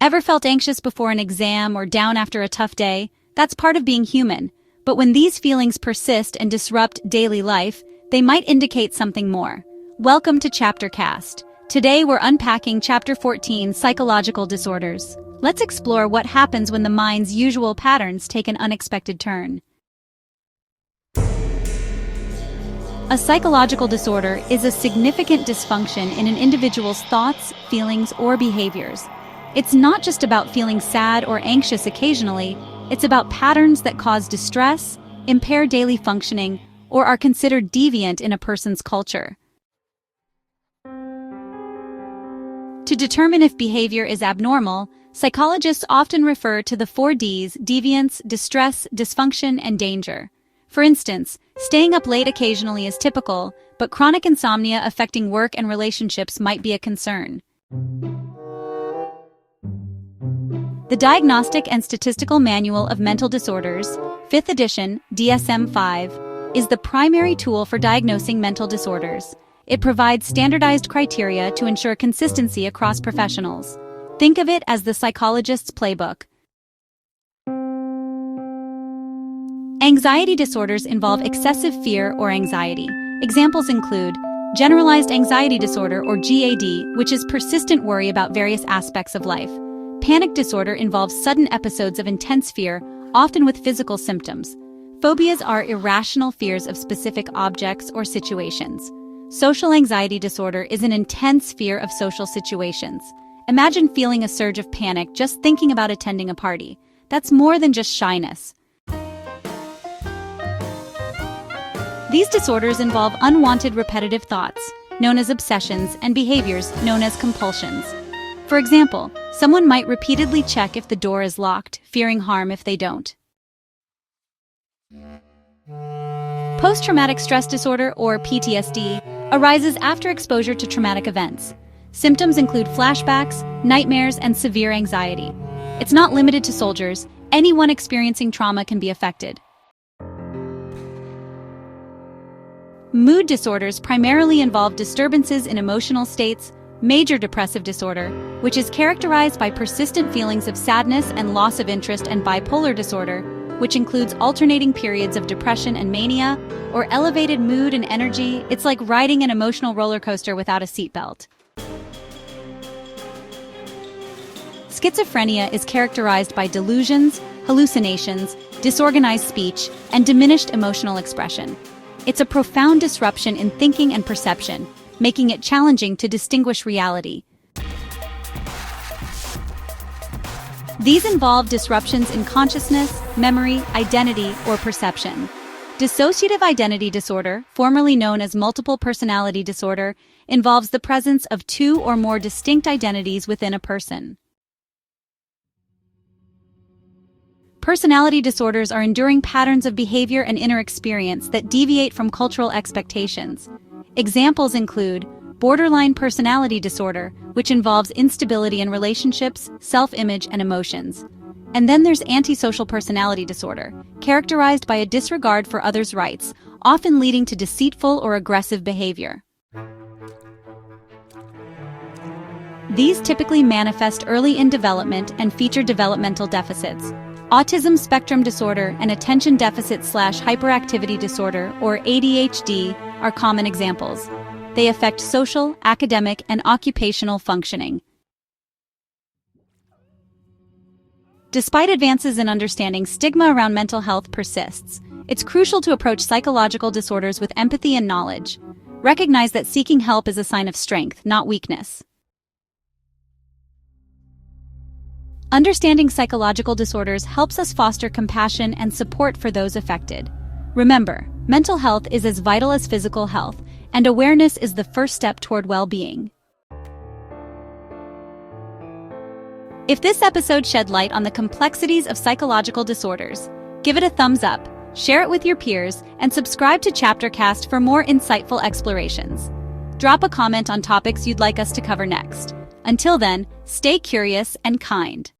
Ever felt anxious before an exam or down after a tough day? That's part of being human. But when these feelings persist and disrupt daily life, they might indicate something more. Welcome to ChapterCast. Today we're unpacking Chapter 14, Psychological Disorders. Let's explore what happens when the mind's usual patterns take an unexpected turn. A psychological disorder is a significant dysfunction in an individual's thoughts, feelings, or behaviors. It's not just about feeling sad or anxious occasionally, it's about patterns that cause distress, impair daily functioning, or are considered deviant in a person's culture. To determine if behavior is abnormal, psychologists often refer to the 4 Ds: deviance, distress, dysfunction, and danger. For instance, staying up late occasionally is typical, but chronic insomnia affecting work and relationships might be a concern. The Diagnostic and Statistical Manual of Mental Disorders, 5th edition, DSM-5, is the primary tool for diagnosing mental disorders. It provides standardized criteria to ensure consistency across professionals. Think of it as the psychologist's playbook. Anxiety disorders involve excessive fear or anxiety. Examples include generalized anxiety disorder or GAD, which is persistent worry about various aspects of life. Panic disorder involves sudden episodes of intense fear, often with physical symptoms. Phobias are irrational fears of specific objects or situations. Social anxiety disorder is an intense fear of social situations. Imagine feeling a surge of panic just thinking about attending a party. That's more than just shyness. These disorders involve unwanted repetitive thoughts, known as obsessions, and behaviors, known as compulsions. For example, someone might repeatedly check if the door is locked, fearing harm if they don't. Post-traumatic stress disorder, or PTSD, arises after exposure to traumatic events. Symptoms include flashbacks, nightmares, and severe anxiety. It's not limited to soldiers. Anyone experiencing trauma can be affected. Mood disorders primarily involve disturbances in emotional states. Major depressive disorder, which is characterized by persistent feelings of sadness and loss of interest, and bipolar disorder, which includes alternating periods of depression and mania, or elevated mood and energy. It's like riding an emotional roller coaster without a seatbelt. Schizophrenia is characterized by delusions, hallucinations, disorganized speech, and diminished emotional expression. It's a profound disruption in thinking and perception, making it challenging to distinguish reality. These involve disruptions in consciousness, memory, identity, or perception. Dissociative identity disorder, formerly known as multiple personality disorder, involves the presence of 2 or more distinct identities within a person. Personality disorders are enduring patterns of behavior and inner experience that deviate from cultural expectations. Examples include borderline personality disorder, which involves instability in relationships, self-image, and emotions. And then there's antisocial personality disorder, characterized by a disregard for others' rights, often leading to deceitful or aggressive behavior. These typically manifest early in development and feature developmental deficits. Autism spectrum disorder and attention deficit/hyperactivity disorder, or ADHD, are common examples. They affect social, academic, and occupational functioning. Despite advances in understanding, stigma around mental health persists. It's crucial to approach psychological disorders with empathy and knowledge. Recognize that seeking help is a sign of strength, not weakness. Understanding psychological disorders helps us foster compassion and support for those affected. Remember, mental health is as vital as physical health, and awareness is the first step toward well-being. If this episode shed light on the complexities of psychological disorders, give it a thumbs up, share it with your peers, and subscribe to ChapterCast for more insightful explorations. Drop a comment on topics you'd like us to cover next. Until then, stay curious and kind.